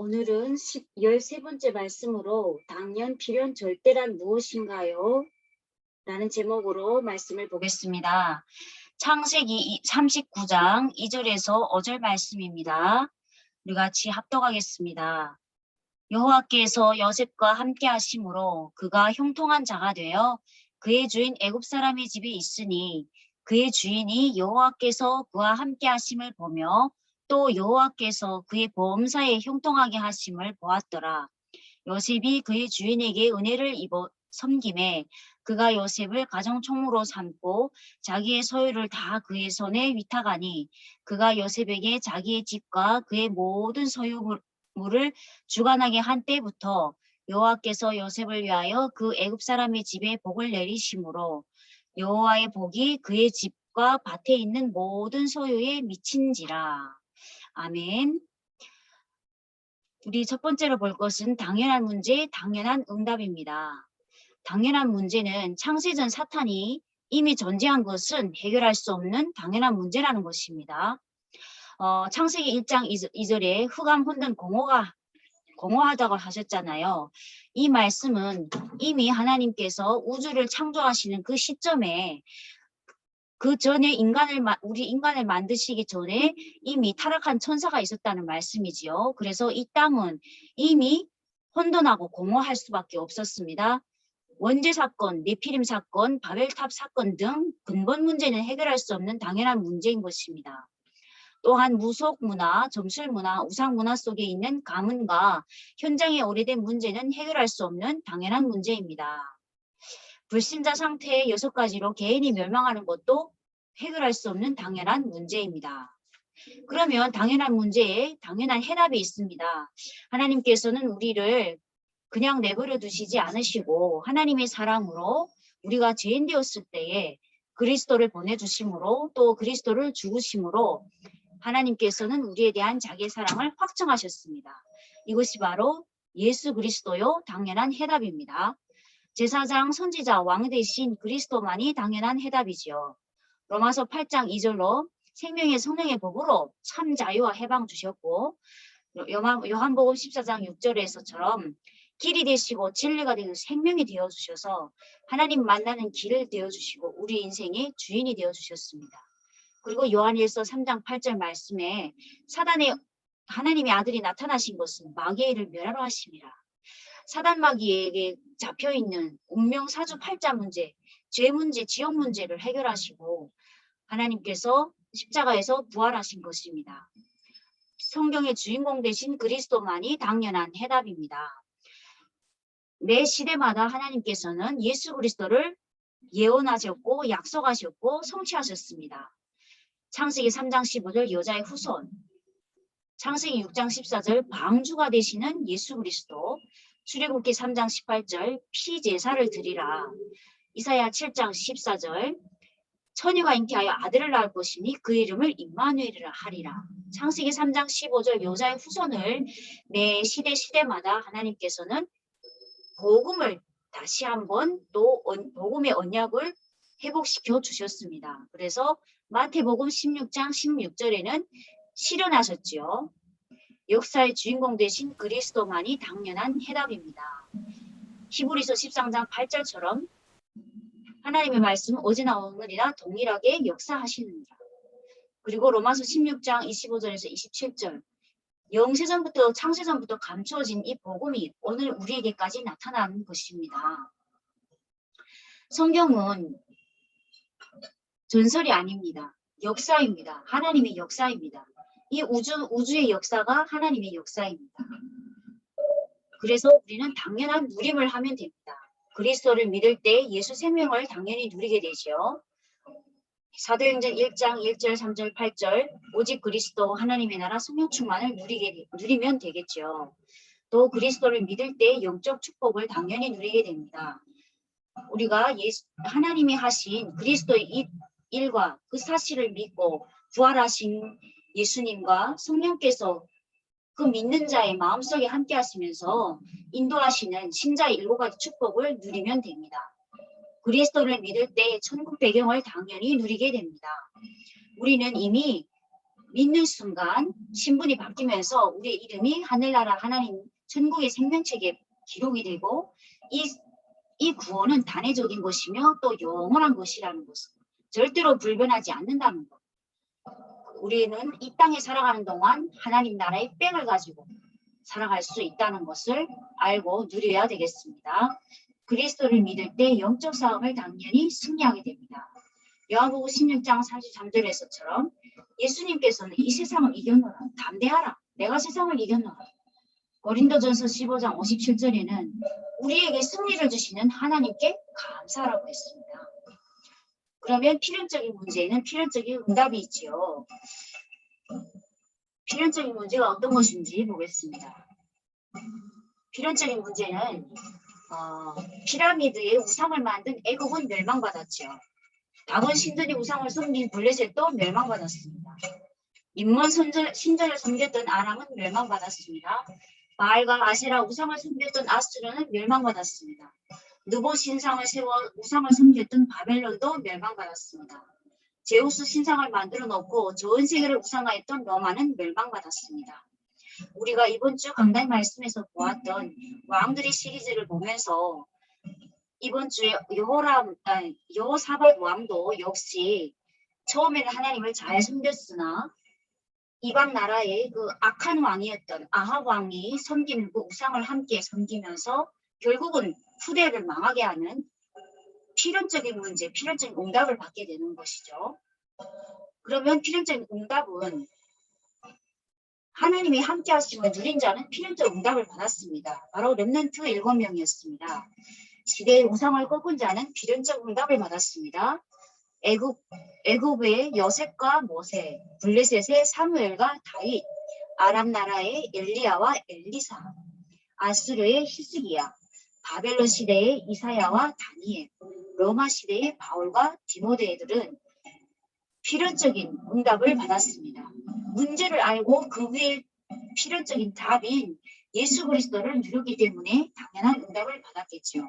오늘은 13번째 말씀으로 당연, 필연, 절대란 무엇인가요? 라는 제목으로 말씀을 보겠습니다. 창세기 39장 2절에서 5절 말씀입니다. 우리 같이 합독하겠습니다. 여호와께서 요셉과 함께 하심으로 그가 형통한 자가 되어 그의 주인 애굽 사람의 집에 있으니 그의 주인이 여호와께서 그와 함께 하심을 보며 또 여호와께서 그의 보험사에 형통하게 하심을 보았더라. 요셉이 그의 주인에게 은혜를 입어 섬김에 그가 요셉을 가정총무로 삼고 자기의 소유를 다 그의 손에 위탁하니 그가 요셉에게 자기의 집과 그의 모든 소유물을 주관하게 한 때부터 여호와께서 요셉을 위하여 그 애굽 사람의 집에 복을 내리심으로 여호와의 복이 그의 집과 밭에 있는 모든 소유에 미친지라. 아멘. 우리 첫 번째로 볼 것은 당연한 문제, 당연한 응답입니다. 당연한 문제는 창세전 사탄이 이미 존재한 것은 해결할 수 없는 당연한 문제라는 것입니다. 창세기 1장 2절에 흑암 혼돈 공허하다고 하셨잖아요. 이 말씀은 이미 하나님께서 우주를 창조하시는 그 시점에 그 전에 우리 인간을 만드시기 전에 이미 타락한 천사가 있었다는 말씀이지요. 그래서 이 땅은 이미 혼돈하고 공허할 수밖에 없었습니다. 원죄 사건, 네피림 사건, 바벨탑 사건 등 근본 문제는 해결할 수 없는 당연한 문제인 것입니다. 또한 무속 문화, 점술 문화, 우상 문화 속에 있는 가문과 현장의 오래된 문제는 해결할 수 없는 당연한 문제입니다. 불신자 상태의 6가지로 개인이 멸망하는 것도 해결할 수 없는 당연한 문제입니다. 그러면 당연한 문제에 당연한 해답이 있습니다. 하나님께서는 우리를 그냥 내버려 두시지 않으시고 하나님의 사랑으로 우리가 죄인 되었을 때에 그리스도를 보내주심으로 또 그리스도를 죽으심으로 하나님께서는 우리에 대한 자기의 사랑을 확정하셨습니다. 이것이 바로 예수 그리스도요 당연한 해답입니다. 제사장, 선지자, 왕 대신 그리스도만이 당연한 해답이지요. 로마서 8장 2절로 생명의 성령의 복으로 참 자유와 해방 주셨고 요한복음 14장 6절에서처럼 길이 되시고 진리가 되고 생명이 되어주셔서 하나님 만나는 길을 되어주시고 우리 인생의 주인이 되어주셨습니다. 그리고 요한일서 3장 8절 말씀에 사단의 하나님의 아들이 나타나신 것은 마귀의 일을 멸하러 하심이라. 사단 마귀에게 잡혀있는 운명사주 팔자 문제, 죄 문제, 지옥 문제를 해결하시고 하나님께서 십자가에서 부활하신 것입니다. 성경의 주인공 되신 그리스도만이 당연한 해답입니다. 매 시대마다 하나님께서는 예수 그리스도를 예언하셨고 약속하셨고 성취하셨습니다. 창세기 3장 15절 여자의 후손, 창세기 6장 14절 방주가 되시는 예수 그리스도, 출애굽기 3장 18절 피제사를 드리라, 이사야 7장 14절 처녀가 잉태하여 아들을 낳을 것이니 그 이름을 임마누엘이라 하리라. 창세기 3장 15절 여자의 후손을 매 시대마다 하나님께서는 복음을 다시 한번 또 복음의 언약을 회복시켜 주셨습니다. 그래서 마태복음 16장 16절에는 실현하셨지요. 역사의 주인공 되신 그리스도만이 당연한 해답입니다. 히브리서 13장 8절처럼 하나님의 말씀은 어제나 오늘이나 동일하게 역사하시느니라. 그리고 로마서 16장 25절에서 27절 영세전부터 창세전부터 감추어진 이 복음이 오늘 우리에게까지 나타난 것입니다. 성경은 전설이 아닙니다. 역사입니다. 하나님의 역사입니다. 이 우주의 역사가 하나님의 역사입니다. 그래서 우리는 당연한 누림을 하면 됩니다. 그리스도를 믿을 때 예수 생명을 당연히 누리게 되죠. 사도행전 1장 1절 3절 8절 오직 그리스도 하나님의 나라 성령 충만을 누리면 되겠죠. 또 그리스도를 믿을 때 영적 축복을 당연히 누리게 됩니다. 우리가 하나님이 하신 그리스도의 이 일과 그 사실을 믿고 부활하신 예수님과 성령께서 그 믿는 자의 마음속에 함께 하시면서 인도하시는 신자의 7가지 축복을 누리면 됩니다. 그리스도를 믿을 때 천국 배경을 당연히 누리게 됩니다. 우리는 이미 믿는 순간 신분이 바뀌면서 우리의 이름이 하늘나라 하나님 천국의 생명책에 기록이 되고 이 구원은 단회적인 것이며 또 영원한 것이라는 것을 절대로 불변하지 않는다는 것. 우리는 이 땅에 살아가는 동안 하나님 나라의 빽을 가지고 살아갈 수 있다는 것을 알고 누려야 되겠습니다. 그리스도를 믿을 때 영적 싸움을 당연히 승리하게 됩니다. 요한복음 16장 33절에서처럼 예수님께서는 이 세상을 이겼노라. 담대하라. 내가 세상을 이겼노라. 고린도전서 15장 57절에는 우리에게 승리를 주시는 하나님께 감사라고 했습니다. 그러면 필연적인 문제에는 필연적인 응답이 있지요. 필연적인 문제가 어떤 것인지 보겠습니다. 필연적인 문제는 피라미드의 우상을 만든 애굽은 멸망받았죠. 다곤 신전의 우상을 섬긴 블레셋도 멸망받았습니다. 인몬 신전을 섬겼던 아람은 멸망받았습니다. 바알과 아세라 우상을 섬겼던 아수르는 멸망받았습니다. 느보 신상을 세워 우상을 섬겼던 바벨론도 멸망받았습니다. 제우스 신상을 만들어 놓고 전 세계를 우상화했던 로마는 멸망받았습니다. 우리가 이번 주 강단 말씀에서 보았던 왕들의 시리즈를 보면서 이번 주에 여호사밧 왕도 역시 처음에는 하나님을 잘 섬겼으나 이방 나라의 그 악한 왕이었던 아합 왕이 섬기는 그 우상을 함께 섬기면서 결국은 후대를 망하게 하는 필연적인 문제, 필연적인 응답을 받게 되는 것이죠. 그러면 필연적인 응답은 하나님이 함께 하시면 누린 자는 필연적 응답을 받았습니다. 바로 렘넌트 7명이었습니다. 시대의 우상을 꺾은 자는 필연적 응답을 받았습니다. 애굽의 요셉과 모세, 블레셋의 사무엘과 다윗, 아람 나라의 엘리야와 엘리사, 아수르의 히스기야, 바벨론 시대의 이사야와 다니엘, 로마 시대의 바울과 디모데들은 필연적인 응답을 받았습니다. 문제를 알고 그 위에 필연적인 답인 예수 그리스도를 누르기 때문에 당연한 응답을 받았겠죠.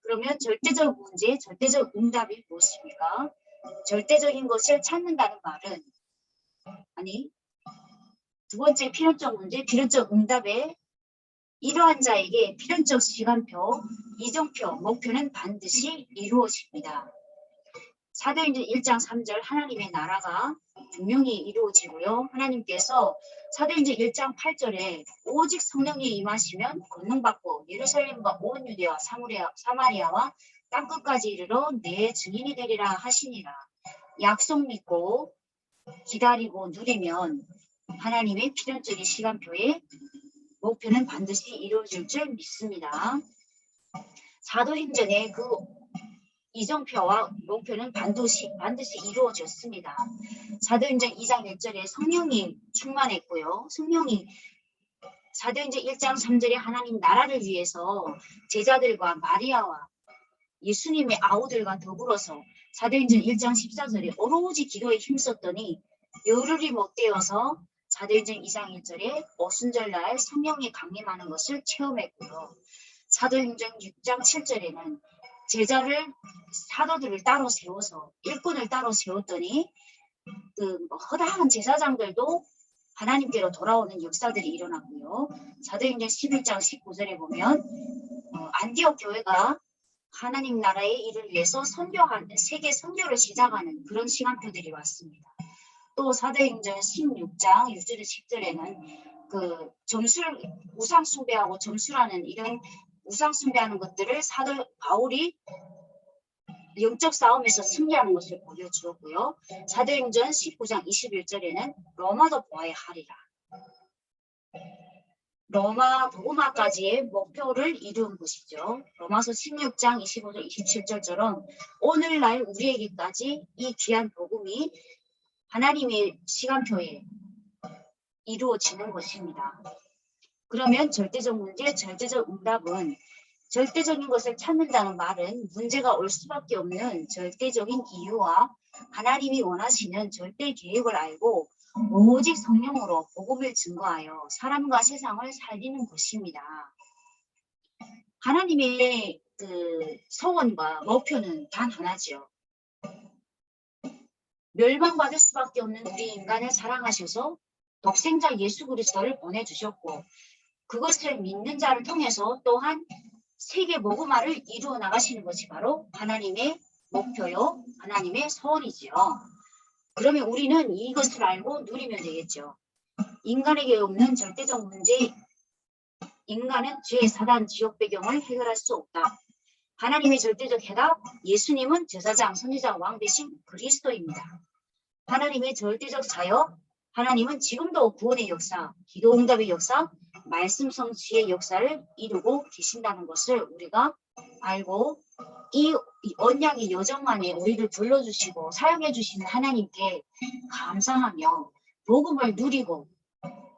그러면 절대적 문제, 절대적 응답이 무엇입니까? 절대적인 것을 찾는다는 말은 두 번째 필연적 문제, 필연적 응답에 이러한 자에게 필연적 시간표, 이정표, 목표는 반드시 이루어집니다. 사도행전 1장 3절 하나님의 나라가 분명히 이루어지고요. 하나님께서 사도행전 1장 8절에 오직 성령이 임하시면 권능받고 예루살렘과 온 유대와 사마리아와 땅끝까지 이르러 내 증인이 되리라 하시니라. 약속 믿고 기다리고 누리면 하나님의 필연적인 시간표에 목표는 반드시 이루어질 줄 믿습니다. 사도행전의 그 이정표와 목표는 반드시 이루어졌습니다. 사도행전 2장 1절에 성령이 충만했고요. 사도행전 1장 3절에 하나님 나라를 위해서 제자들과 마리아와 예수님의 아우들과 더불어서 사도행전 1장 14절에 오로지 기도에 힘썼더니 열흘이 못되어서 사도행전 2장 1절에 오순절날 성령이 강림하는 것을 체험했고요. 사도행전 6장 7절에는 사도들을 따로 세워서 일꾼을 따로 세웠더니 그 허다한 제사장들도 하나님께로 돌아오는 역사들이 일어났고요. 사도행전 11장 19절에 보면 안디옥 교회가 하나님 나라의 일을 위해서 세계 선교를 시작하는 그런 시간표들이 왔습니다. 또 사도행전 16장 6절에 10절에는 그 우상 숭배하고 점수라는 이런 우상 숭배하는 것들을 사도 바울이 영적 싸움에서 승리하는 것을 보여주었고요. 사도행전 19장 21절에는 로마도 보아야 하리라. 로마 복음화까지의 목표를 이룬 것이죠. 로마서 16장 25절 27절처럼 오늘날 우리에게까지 이 귀한 복음이 하나님의 시간표에 이루어지는 것입니다. 그러면 절대적 문제, 절대적 응답은 절대적인 것을 찾는다는 말은 문제가 올 수밖에 없는 절대적인 이유와 하나님이 원하시는 절대 계획을 알고 오직 성령으로 복음을 증거하여 사람과 세상을 살리는 것입니다. 하나님의 그 소원과 목표는 단 하나죠. 멸망받을 수밖에 없는 우리 인간을 사랑하셔서 독생자 예수 그리스도를 보내주셨고 그것을 믿는 자를 통해서 또한 세계 복음화를 이루어 나가시는 것이 바로 하나님의 목표요, 하나님의 소원이지요. 그러면 우리는 이것을 알고 누리면 되겠죠. 인간에게 없는 절대적 문제, 인간은 죄, 사단, 지옥 배경을 해결할 수 없다. 하나님의 절대적 해답, 예수님은 제사장, 선지자, 왕 대신 그리스도입니다. 하나님의 절대적 사역, 하나님은 지금도 구원의 역사, 기도 응답의 역사, 말씀 성취의 역사를 이루고 계신다는 것을 우리가 알고 이 언약의 여정만에 우리를 불러주시고 사용해 주시는 하나님께 감사하며 복음을 누리고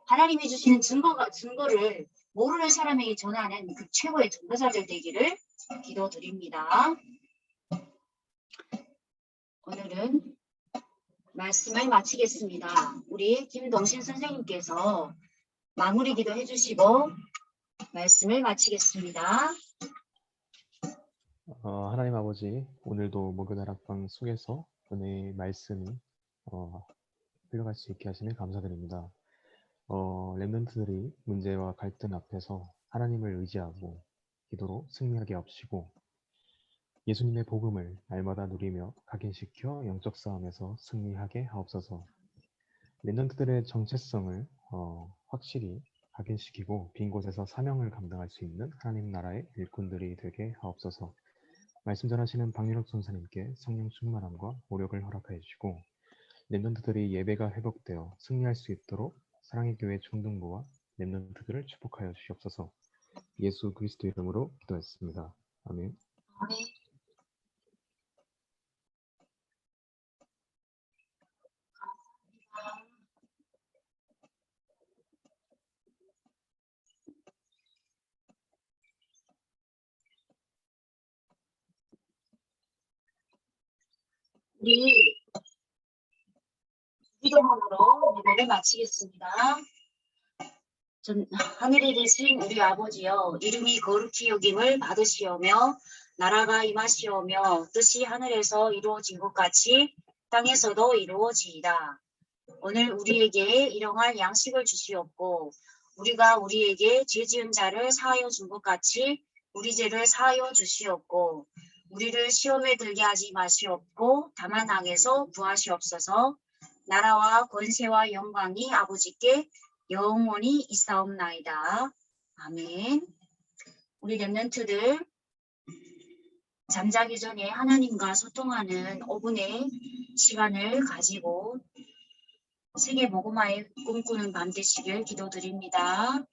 하나님이 주시는 증거를 모르는 사람에게 전하는 그 최고의 전도자들 되기를 기도드립니다. 오늘은 말씀을 마치겠습니다. 우리 김동신 선생님께서 마무리 기도 해주시고 말씀을 마치겠습니다. 하나님 아버지, 오늘도 목요다락방 속에서 은혜의 말씀이 흘러갈 수 있게 하시니 감사드립니다. 렘넌트들이 문제와 갈등 앞에서 하나님을 의지하고 기도로 승리하게 하시고 예수님의 복음을 날마다 누리며 각인시켜 영적 싸움에서 승리하게 하옵소서. 렘넌트들의 정체성을 확실히 각인시키고 빈 곳에서 사명을 감당할 수 있는 하나님 나라의 일꾼들이 되게 하옵소서. 말씀 전하시는 박윤혁 선생님께 성령 충만함과 오력을 허락하여 주시고 렘넌트들이 예배가 회복되어 승리할 수 있도록 사랑의 교회 총동부와 렘넌트들을 축복하여 주시옵소서. 예수 그리스도 이름으로 기도했습니다. 아멘. 아멘. 우리 기도문으로 예배를 마치겠습니다. 하늘에 계신 우리 아버지여, 이름이 거룩히 여김을 받으시오며 나라가 임하시오며 뜻이 하늘에서 이루어진 것 같이 땅에서도 이루어지이다. 오늘 우리에게 일용할 양식을 주시옵고 우리가 우리에게 죄 지은 자를 사하여 준 것 같이 우리 죄를 사하여 주시옵고 우리를 시험에 들게 하지 마시옵고 다만 악에서 구하시옵소서. 나라와 권세와 영광이 아버지께 영원히 있사옵나이다. 아멘. 우리 렘넌트들 잠자기 전에 하나님과 소통하는 5분의 시간을 가지고 세계 복음화의 꿈꾸는 밤 되시길 기도드립니다.